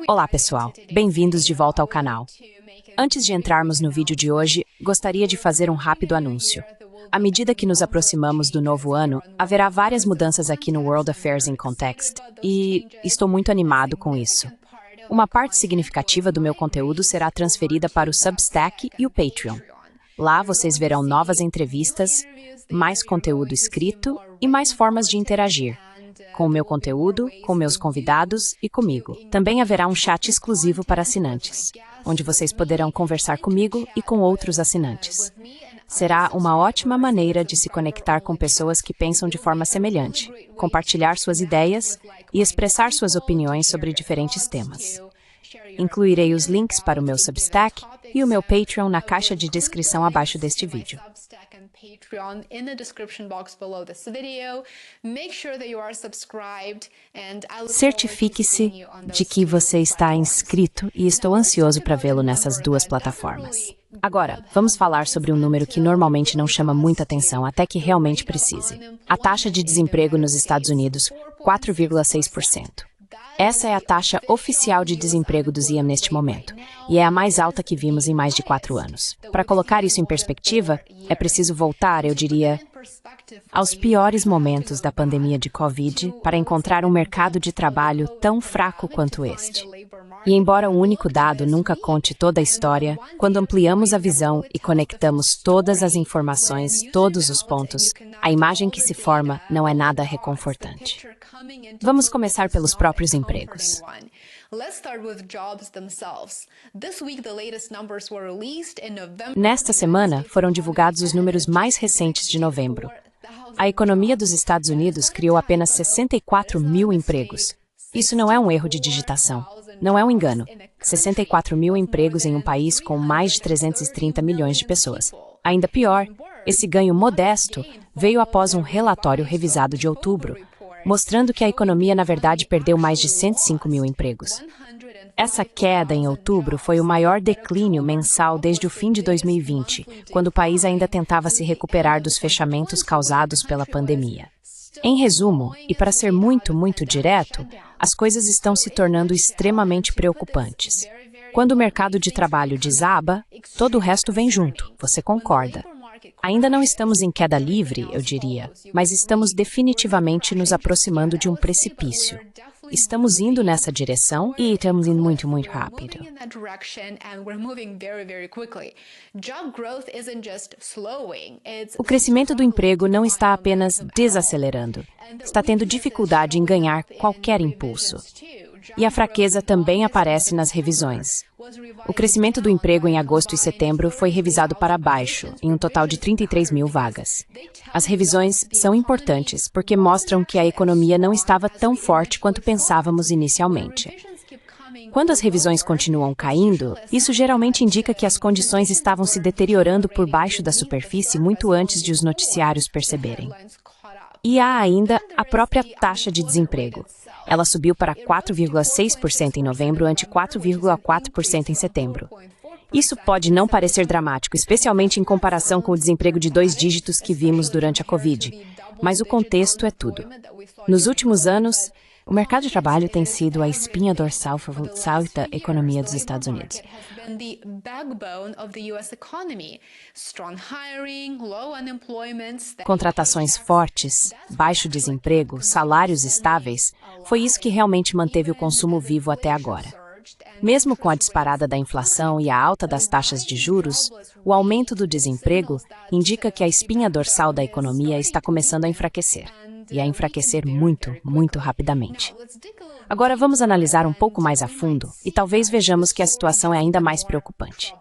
Olá, pessoal. Bem-vindos de volta ao canal. Antes de entrarmos no vídeo de hoje, gostaria de fazer um rápido anúncio. À medida que nos aproximamos do novo ano, haverá várias mudanças aqui no World Affairs in Context, e estou muito animado com isso. Uma parte significativa do meu conteúdo será transferida para o Substack e o Patreon. Lá vocês verão novas entrevistas, mais conteúdo escrito e mais formas de interagir com o meu conteúdo, com meus convidados e comigo. Também haverá um chat exclusivo para assinantes, onde vocês poderão conversar comigo e com outros assinantes. Será uma ótima maneira de se conectar com pessoas que pensam de forma semelhante, compartilhar suas ideias e expressar suas opiniões sobre diferentes temas. Incluirei os links para o meu Substack e o meu Patreon na caixa de descrição abaixo deste vídeo. Certifique-se de que você está inscrito e estou ansioso para vê-lo nessas duas plataformas. Agora, vamos falar sobre um número que normalmente não chama muita atenção até que realmente precise. A taxa de desemprego nos Estados Unidos, 4,6%. Essa é a taxa oficial de desemprego do ZIEM neste momento, e é a mais alta que vimos em mais de 4 anos. Para colocar isso em perspectiva, é preciso voltar, eu diria, aos piores momentos da pandemia de Covid para encontrar um mercado de trabalho tão fraco quanto este. E embora o único dado nunca conte toda a história, quando ampliamos a visão e conectamos todas as informações, todos os pontos, a imagem que se forma não é nada reconfortante. Vamos começar pelos próprios empregos. Nesta semana, foram divulgados os números mais recentes de novembro. A economia dos Estados Unidos criou apenas 64 mil empregos. Isso não é um erro de digitação. Não é um engano. 64 mil empregos em um país com mais de 330 milhões de pessoas. Ainda pior, esse ganho modesto veio após um relatório revisado de outubro, mostrando que a economia, na verdade, perdeu mais de 105 mil empregos. Essa queda em outubro foi o maior declínio mensal desde o fim de 2020, quando o país ainda tentava se recuperar dos fechamentos causados pela pandemia. Em resumo, e para ser muito direto, as coisas estão se tornando extremamente preocupantes. Quando o mercado de trabalho desaba, todo o resto vem junto, você concorda? Ainda não estamos em queda livre, eu diria, mas estamos definitivamente nos aproximando de um precipício. Estamos indo nessa direção e estamos indo muito rápido. O crescimento do emprego não está apenas desacelerando, está tendo dificuldade em ganhar qualquer impulso. E a fraqueza também aparece nas revisões. O crescimento do emprego em agosto e setembro foi revisado para baixo, em um total de 33 mil vagas. As revisões são importantes porque mostram que a economia não estava tão forte quanto pensávamos inicialmente. Quando as revisões continuam caindo, isso geralmente indica que as condições estavam se deteriorando por baixo da superfície muito antes de os noticiários perceberem. E há ainda a própria taxa de desemprego. Ela subiu para 4,6% em novembro ante 4,4% em setembro. Isso pode não parecer dramático, especialmente em comparação com o desemprego de 2 dígitos que vimos durante a Covid, mas o contexto é tudo. Nos últimos anos, o mercado de trabalho tem sido a espinha dorsal da economia dos Estados Unidos. Contratações fortes, baixo desemprego, salários estáveis, foi isso que realmente manteve o consumo vivo até agora. Mesmo com a disparada da inflação e a alta das taxas de juros, o aumento do desemprego indica que a espinha dorsal da economia está começando a enfraquecer. E a enfraquecer muito rapidamente. Agora vamos analisar um pouco mais a fundo e talvez vejamos que a situação é ainda mais preocupante.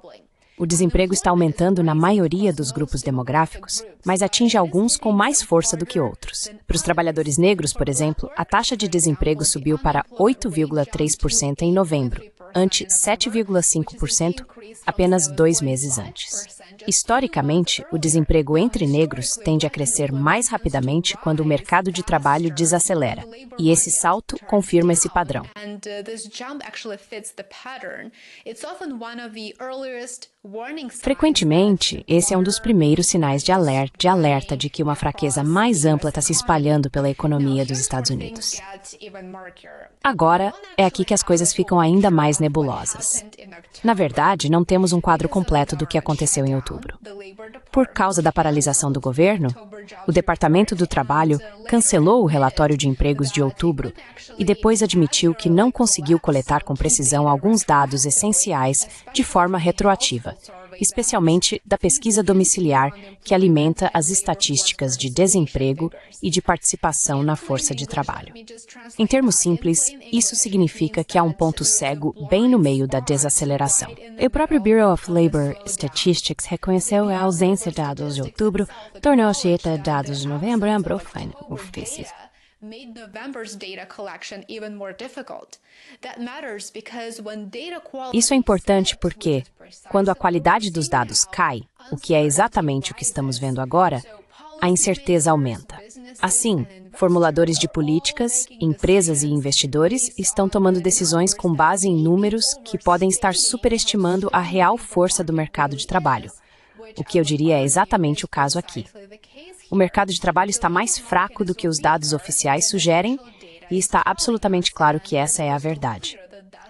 O desemprego está aumentando na maioria dos grupos demográficos, mas atinge alguns com mais força do que outros. Para os trabalhadores negros, por exemplo, a taxa de desemprego subiu para 8,3% em novembro, ante 7,5% apenas 2 meses antes. Historicamente, o desemprego entre negros tende a crescer mais rapidamente quando o mercado de trabalho desacelera, e esse salto confirma esse padrão. Frequentemente, esse é um dos primeiros sinais de alerta de que uma fraqueza mais ampla está se espalhando pela economia dos Estados Unidos. Agora, é aqui que as coisas ficam ainda mais nebulosas. Na verdade, não temos um quadro completo do que aconteceu em outubro. Por causa da paralisação do governo, o Departamento do Trabalho cancelou o relatório de empregos de outubro e depois admitiu que não conseguiu coletar com precisão alguns dados essenciais de forma retroativa, especialmente da pesquisa domiciliar que alimenta as estatísticas de desemprego e de participação na força de trabalho. Em termos simples, isso significa que há um ponto cego bem no meio da desaceleração. O próprio Bureau of Labor Statistics reconheceu a ausência de dados de outubro, tornou-se dados de novembro difíceis. Isso é importante porque, quando a qualidade dos dados cai, o que é exatamente o que estamos vendo agora, a incerteza aumenta. Assim, formuladores de políticas, empresas e investidores estão tomando decisões com base em números que podem estar superestimando a real força do mercado de trabalho, o que eu diria é exatamente o caso aqui. O mercado de trabalho está mais fraco do que os dados oficiais sugerem e está absolutamente claro que essa é a verdade.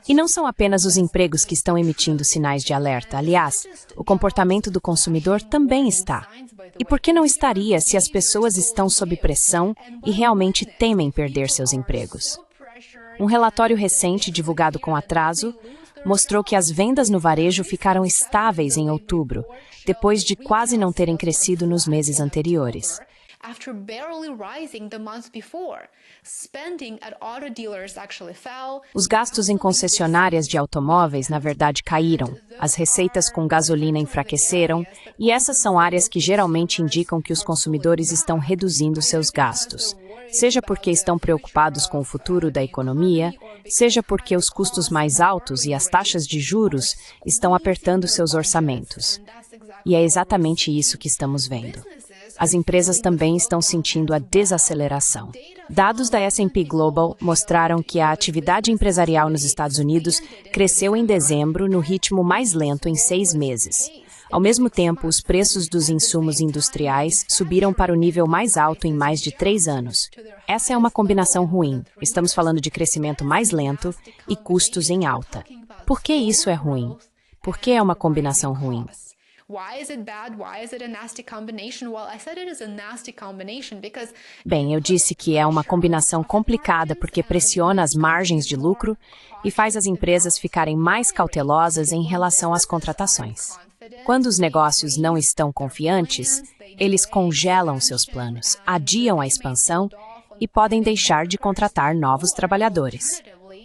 E não são apenas os empregos que estão emitindo sinais de alerta. Aliás, o comportamento do consumidor também está. E por que não estaria se as pessoas estão sob pressão e realmente temem perder seus empregos? Um relatório recente divulgado com atraso mostrou que as vendas no varejo ficaram estáveis em outubro, depois de quase não terem crescido nos meses anteriores. Os gastos em concessionárias de automóveis, na verdade, caíram, as receitas com gasolina enfraqueceram, e essas são áreas que geralmente indicam que os consumidores estão reduzindo seus gastos. Seja porque estão preocupados com o futuro da economia, seja porque os custos mais altos e as taxas de juros estão apertando seus orçamentos. E é exatamente isso que estamos vendo. As empresas também estão sentindo a desaceleração. Dados da S&P Global mostraram que a atividade empresarial nos Estados Unidos cresceu em dezembro no ritmo mais lento em 6 meses. Ao mesmo tempo, os preços dos insumos industriais subiram para o nível mais alto em mais de 3 anos. Essa é uma combinação ruim. Estamos falando de crescimento mais lento e custos em alta. Por que isso é ruim? Por que é uma combinação ruim? Bem, eu disse que é uma combinação complicada porque pressiona as margens de lucro e faz as empresas ficarem mais cautelosas em relação às contratações. Quando os negócios não estão confiantes, eles congelam seus planos, adiam a expansão e podem deixar de contratar novos trabalhadores.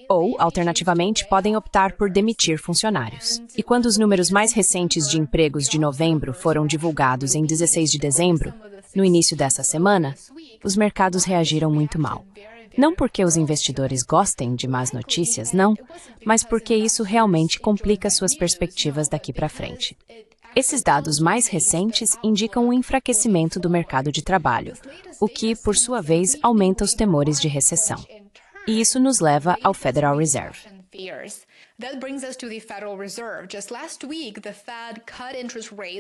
Ou, alternativamente, podem optar por demitir funcionários. E quando os números mais recentes de empregos de novembro foram divulgados em 16 de dezembro, no início dessa semana, os mercados reagiram muito mal. Não porque os investidores gostem de más notícias, não, mas porque isso realmente complica suas perspectivas daqui para frente. Esses dados mais recentes indicam um enfraquecimento do mercado de trabalho, o que, por sua vez, aumenta os temores de recessão. E isso nos leva ao Federal Reserve.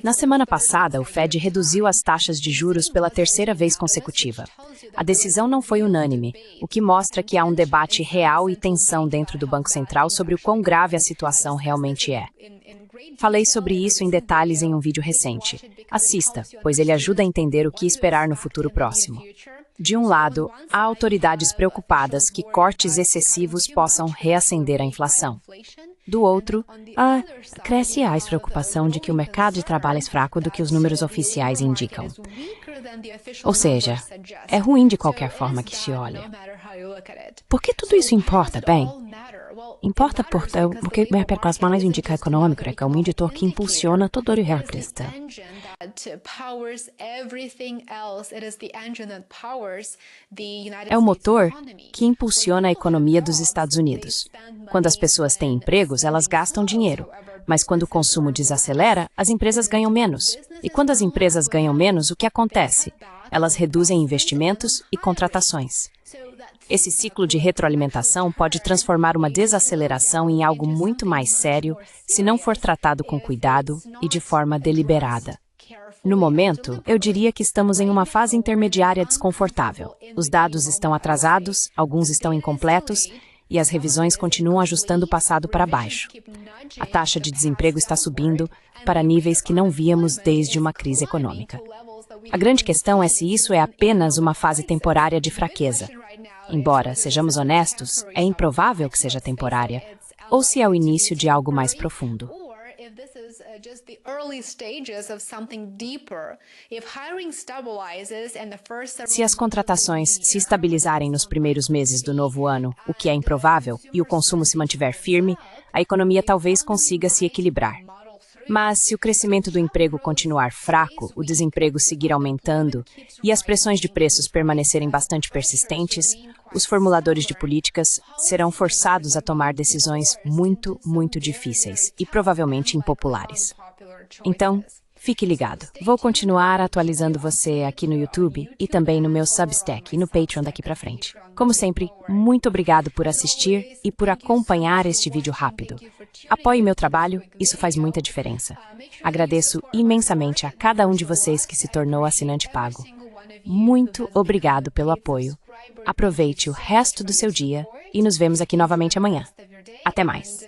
Na semana passada, o Fed reduziu as taxas de juros pela 3ª vez consecutiva. A decisão não foi unânime, o que mostra que há um debate real e tensão dentro do Banco Central sobre o quão grave a situação realmente é. Falei sobre isso em detalhes em um vídeo recente. Assista, pois ele ajuda a entender o que esperar no futuro próximo. De um lado, há autoridades preocupadas que cortes excessivos possam reacender a inflação. Do outro, cresce a preocupação de que o mercado de trabalho é fraco do que os números oficiais indicam. Ou seja, é ruim de qualquer forma que se olhe. Por que tudo isso importa, bem? Importa porque o mercado mais indica econômico é um inditor que impulsiona todo o resto. É o motor que impulsiona a economia dos Estados Unidos. Quando as pessoas têm empregos, elas gastam dinheiro. Mas quando o consumo desacelera, as empresas ganham menos. E quando as empresas ganham menos, o que acontece? Elas reduzem investimentos e contratações. Esse ciclo de retroalimentação pode transformar uma desaceleração em algo muito mais sério se não for tratado com cuidado e de forma deliberada. No momento, eu diria que estamos em uma fase intermediária desconfortável. Os dados estão atrasados, alguns estão incompletos, e as revisões continuam ajustando o passado para baixo. A taxa de desemprego está subindo para níveis que não víamos desde uma crise econômica. A grande questão é se isso é apenas uma fase temporária de fraqueza. Embora, sejamos honestos, é improvável que seja temporária, ou se é o início de algo mais profundo. Se as contratações se estabilizarem nos primeiros meses do novo ano, o que é improvável, e o consumo se mantiver firme, a economia talvez consiga se equilibrar. Mas, se o crescimento do emprego continuar fraco, o desemprego seguir aumentando e as pressões de preços permanecerem bastante persistentes, os formuladores de políticas serão forçados a tomar decisões muito, muito difíceis e provavelmente impopulares. Então, fique ligado. Vou continuar atualizando você aqui no YouTube e também no meu Substack e no Patreon daqui pra frente. Como sempre, muito obrigado por assistir e por acompanhar este vídeo rápido. Apoie meu trabalho, isso faz muita diferença. Agradeço imensamente a cada um de vocês que se tornou assinante pago. Muito obrigado pelo apoio. Aproveite o resto do seu dia e nos vemos aqui novamente amanhã. Até mais.